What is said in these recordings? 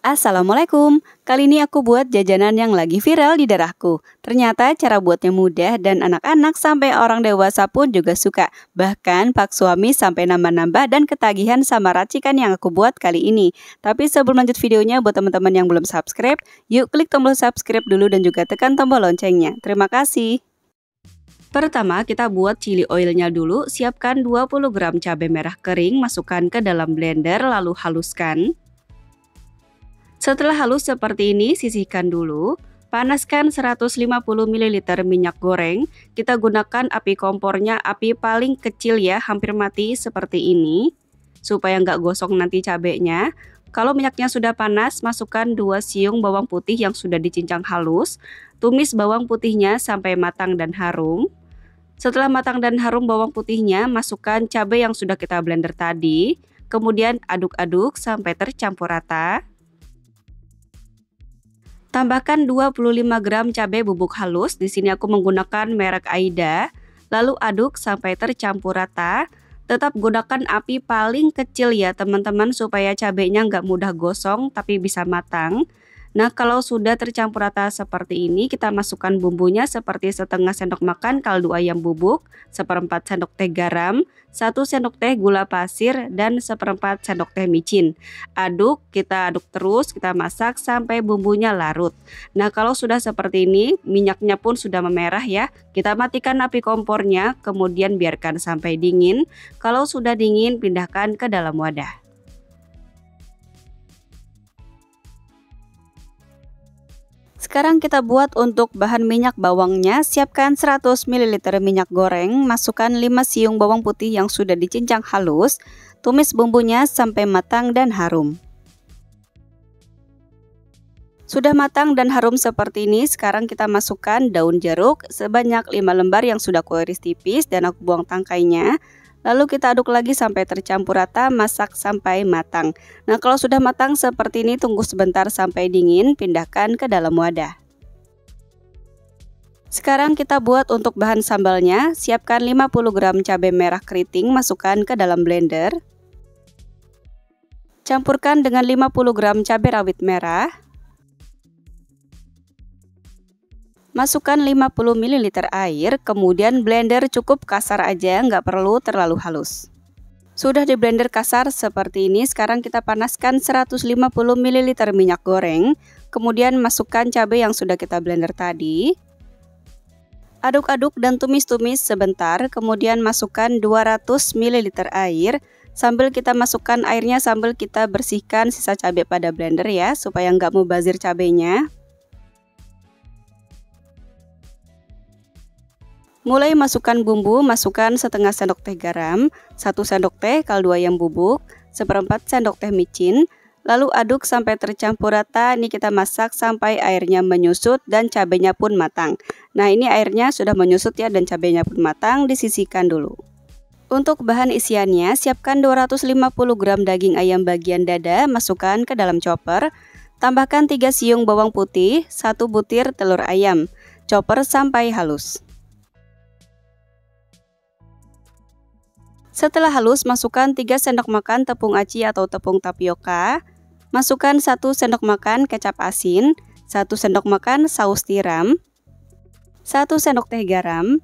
Assalamualaikum, kali ini aku buat jajanan yang lagi viral di daerahku. Ternyata cara buatnya mudah dan anak-anak sampai orang dewasa pun juga suka. Bahkan pak suami sampai nambah-nambah dan ketagihan sama racikan yang aku buat kali ini. Tapi sebelum lanjut videonya, buat teman-teman yang belum subscribe, yuk klik tombol subscribe dulu dan juga tekan tombol loncengnya. Terima kasih. Pertama, kita buat chili oilnya dulu. Siapkan 20 gram cabai merah kering, masukkan ke dalam blender lalu haluskan. Setelah halus seperti ini, sisihkan dulu. Panaskan 150 ml minyak goreng. Kita gunakan api kompornya api paling kecil ya, hampir mati seperti ini. Supaya nggak gosong nanti cabenya. Kalau minyaknya sudah panas, masukkan 2 siung bawang putih yang sudah dicincang halus. Tumis bawang putihnya sampai matang dan harum. Setelah matang dan harum bawang putihnya, masukkan cabai yang sudah kita blender tadi. Kemudian aduk-aduk sampai tercampur rata. Tambahkan 25 gram cabai bubuk halus. Di sini aku menggunakan merek Aida. Lalu aduk sampai tercampur rata. Tetap gunakan api paling kecil ya teman-teman, supaya cabainya nggak mudah gosong tapi bisa matang. Nah, kalau sudah tercampur rata seperti ini, kita masukkan bumbunya seperti setengah sendok makan kaldu ayam bubuk, 1/4 sendok teh garam, 1 sendok teh gula pasir, dan 1/4 sendok teh micin. Kita aduk terus, kita masak sampai bumbunya larut. Nah, kalau sudah seperti ini, minyaknya pun sudah memerah ya. Kita matikan api kompornya, kemudian biarkan sampai dingin. Kalau sudah dingin, pindahkan ke dalam wadah. Sekarang kita buat untuk bahan minyak bawangnya. Siapkan 100 ml minyak goreng, masukkan 5 siung bawang putih yang sudah dicincang halus. Tumis bumbunya sampai matang dan harum. Sudah matang dan harum seperti ini, sekarang kita masukkan daun jeruk sebanyak 5 lembar yang sudah aku iris tipis dan aku buang tangkainya. Lalu kita aduk lagi sampai tercampur rata, masak sampai matang. Nah, kalau sudah matang seperti ini, tunggu sebentar sampai dingin, pindahkan ke dalam wadah. Sekarang kita buat untuk bahan sambalnya. Siapkan 50 gram cabai merah keriting, masukkan ke dalam blender. Campurkan dengan 50 gram cabai rawit merah. Masukkan 50 ml air, kemudian blender cukup kasar aja, nggak perlu terlalu halus. Sudah di blender kasar seperti ini, sekarang kita panaskan 150 ml minyak goreng, kemudian masukkan cabai yang sudah kita blender tadi. Aduk-aduk dan tumis-tumis sebentar, kemudian masukkan 200 ml air, sambil kita masukkan airnya sambil kita bersihkan sisa cabai pada blender ya, supaya nggak mubazir cabainya. Mulai masukkan bumbu, masukkan setengah sendok teh garam, 1 sendok teh kaldu ayam bubuk, 1/4 sendok teh micin, lalu aduk sampai tercampur rata. Ini kita masak sampai airnya menyusut dan cabenya pun matang. Nah, ini airnya sudah menyusut ya dan cabenya pun matang, disisihkan dulu. Untuk bahan isiannya, siapkan 250 gram daging ayam bagian dada, masukkan ke dalam chopper. Tambahkan 3 siung bawang putih, 1 butir telur ayam, chopper sampai halus. Setelah halus, masukkan 3 sendok makan tepung aci atau tepung tapioka. Masukkan 1 sendok makan kecap asin, 1 sendok makan saus tiram, 1 sendok teh garam,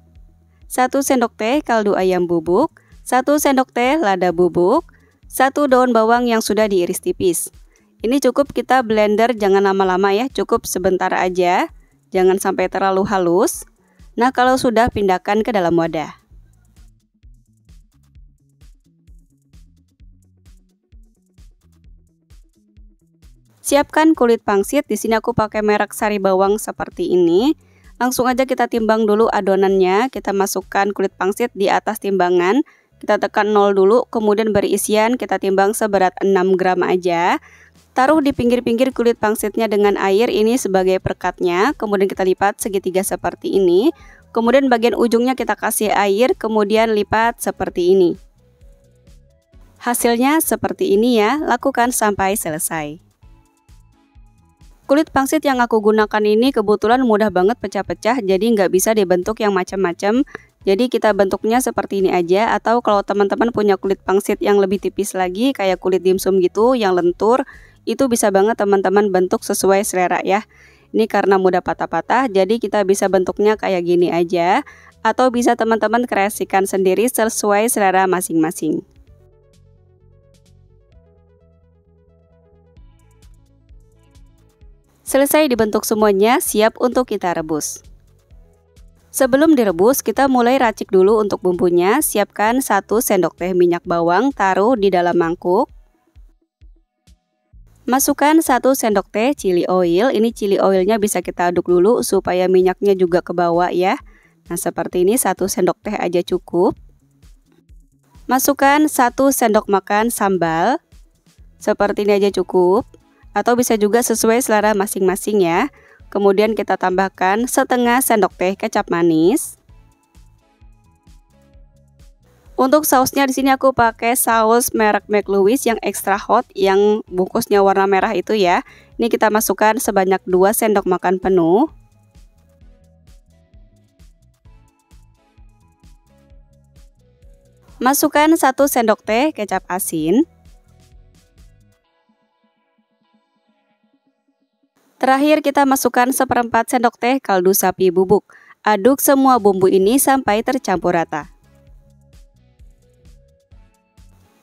1 sendok teh kaldu ayam bubuk, 1 sendok teh lada bubuk, 1 daun bawang yang sudah diiris tipis. Ini cukup kita blender, jangan lama-lama ya, cukup sebentar aja, jangan sampai terlalu halus. Nah, kalau sudah, pindahkan ke dalam wadah. Siapkan kulit pangsit. Di sini aku pakai merek Sari Bawang seperti ini. Langsung aja kita timbang dulu adonannya. Kita masukkan kulit pangsit di atas timbangan. Kita tekan 0 dulu, kemudian beri isian kita timbang seberat 6 gram aja. Taruh di pinggir-pinggir kulit pangsitnya dengan air ini sebagai perkatnya. Kemudian kita lipat segitiga seperti ini. Kemudian bagian ujungnya kita kasih air, kemudian lipat seperti ini. Hasilnya seperti ini ya, lakukan sampai selesai. Kulit pangsit yang aku gunakan ini kebetulan mudah banget pecah-pecah, jadi nggak bisa dibentuk yang macam-macam. Jadi kita bentuknya seperti ini aja, atau kalau teman-teman punya kulit pangsit yang lebih tipis lagi kayak kulit dimsum gitu yang lentur, itu bisa banget teman-teman bentuk sesuai selera ya. Ini karena mudah patah-patah, jadi kita bisa bentuknya kayak gini aja, atau bisa teman-teman kreasikan sendiri sesuai selera masing-masing. Selesai dibentuk semuanya, siap untuk kita rebus. Sebelum direbus, kita mulai racik dulu untuk bumbunya. Siapkan 1 sendok teh minyak bawang, taruh di dalam mangkuk. Masukkan 1 sendok teh chili oil. Ini chili oilnya bisa kita aduk dulu supaya minyaknya juga ke bawah ya. Nah seperti ini, 1 sendok teh aja cukup. Masukkan 1 sendok makan sambal. Seperti ini aja cukup. Atau bisa juga sesuai selera masing-masing ya. Kemudian kita tambahkan setengah sendok teh kecap manis. Untuk sausnya di sini aku pakai saus merek McLouis yang extra hot, yang bungkusnya warna merah itu ya. Ini kita masukkan sebanyak 2 sendok makan penuh. Masukkan 1 sendok teh kecap asin. Terakhir kita masukkan 1/4 sendok teh kaldu sapi bubuk. Aduk semua bumbu ini sampai tercampur rata.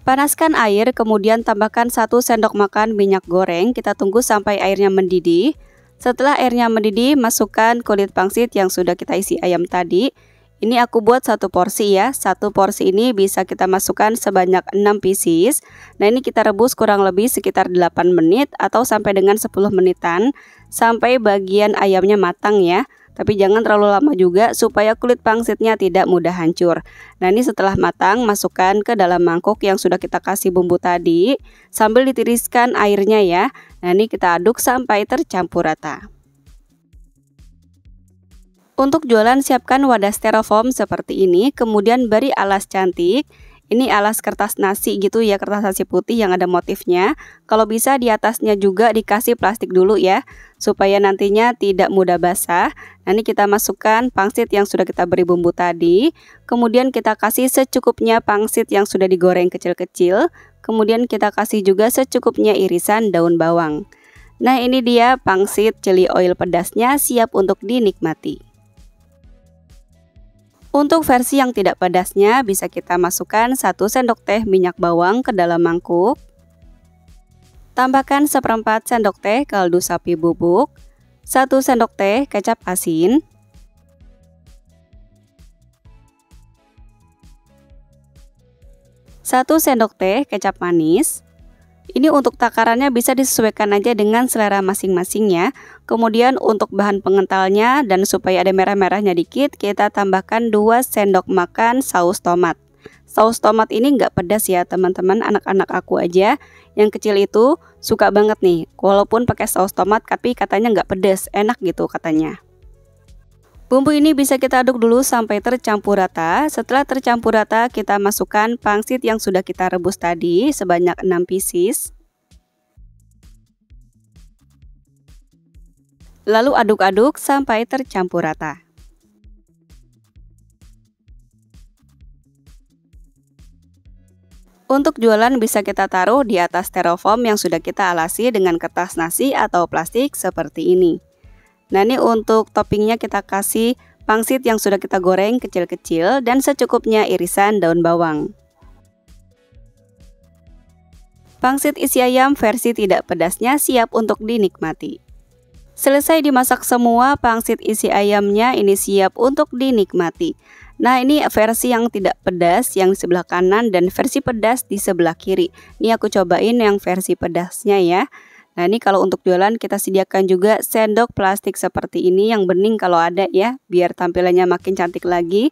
Panaskan air, kemudian tambahkan 1 sendok makan minyak goreng. Kita tunggu sampai airnya mendidih. Setelah airnya mendidih, masukkan kulit pangsit yang sudah kita isi ayam tadi. Ini aku buat 1 porsi ya. 1 porsi ini bisa kita masukkan sebanyak 6 pieces. Nah ini kita rebus kurang lebih sekitar 8 menit atau sampai dengan 10 menitan. Sampai bagian ayamnya matang ya. Tapi jangan terlalu lama juga supaya kulit pangsitnya tidak mudah hancur. Nah ini setelah matang, masukkan ke dalam mangkuk yang sudah kita kasih bumbu tadi. Sambil ditiriskan airnya ya. Nah ini kita aduk sampai tercampur rata. Untuk jualan, siapkan wadah styrofoam seperti ini, kemudian beri alas cantik. Ini alas kertas nasi gitu ya, kertas nasi putih yang ada motifnya. Kalau bisa di atasnya juga dikasih plastik dulu ya, supaya nantinya tidak mudah basah. Nah ini kita masukkan pangsit yang sudah kita beri bumbu tadi. Kemudian kita kasih secukupnya pangsit yang sudah digoreng kecil-kecil. Kemudian kita kasih juga secukupnya irisan daun bawang. Nah ini dia pangsit chili oil pedasnya, siap untuk dinikmati. Untuk versi yang tidak pedasnya, bisa kita masukkan 1 sendok teh minyak bawang ke dalam mangkuk. Tambahkan 1/4 sendok teh kaldu sapi bubuk, 1 sendok teh kecap asin, 1 sendok teh kecap manis. Ini untuk takarannya bisa disesuaikan aja dengan selera masing-masing ya. Kemudian untuk bahan pengentalnya dan supaya ada merah-merahnya dikit, kita tambahkan 2 sendok makan saus tomat. Saus tomat ini nggak pedas ya teman-teman, anak-anak aku aja yang kecil itu suka banget nih. Walaupun pakai saus tomat tapi katanya nggak pedas, enak gitu katanya. Bumbu ini bisa kita aduk dulu sampai tercampur rata. Setelah tercampur rata, kita masukkan pangsit yang sudah kita rebus tadi sebanyak 6 pieces. Lalu aduk-aduk sampai tercampur rata. Untuk jualan bisa kita taruh di atas styrofoam yang sudah kita alasi dengan kertas nasi atau plastik seperti ini. Nah ini untuk toppingnya kita kasih pangsit yang sudah kita goreng kecil-kecil dan secukupnya irisan daun bawang. Pangsit isi ayam versi tidak pedasnya siap untuk dinikmati. Selesai dimasak semua, pangsit isi ayamnya ini siap untuk dinikmati. Nah ini versi yang tidak pedas yang di sebelah kanan dan versi pedas di sebelah kiri. Ini aku cobain yang versi pedasnya ya. Nah ini kalau untuk jualan kita sediakan juga sendok plastik seperti ini yang bening kalau ada ya, biar tampilannya makin cantik lagi.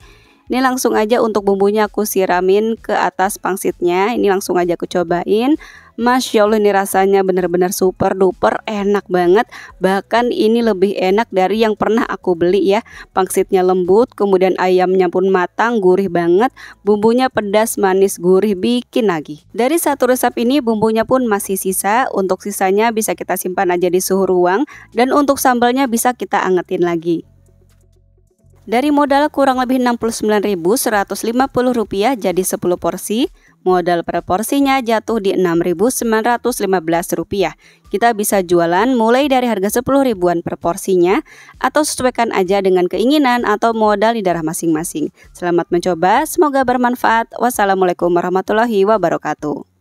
Ini langsung aja untuk bumbunya aku siramin ke atas pangsitnya. Ini langsung aja aku cobain. Masya Allah ini rasanya benar-benar super duper enak banget. Bahkan ini lebih enak dari yang pernah aku beli ya. Pangsitnya lembut, kemudian ayamnya pun matang, gurih banget. Bumbunya pedas, manis, gurih, bikin lagi. Dari satu resep ini bumbunya pun masih sisa. Untuk sisanya bisa kita simpan aja di suhu ruang. Dan untuk sambalnya bisa kita angetin lagi. Dari modal kurang lebih Rp69.150 jadi 10 porsi. Modal per porsinya jatuh di Rp6.915. Kita bisa jualan mulai dari harga 10 ribuan per porsinya atau sesuaikan aja dengan keinginan atau modal di daerah masing-masing. Selamat mencoba, semoga bermanfaat. Wassalamualaikum warahmatullahi wabarakatuh.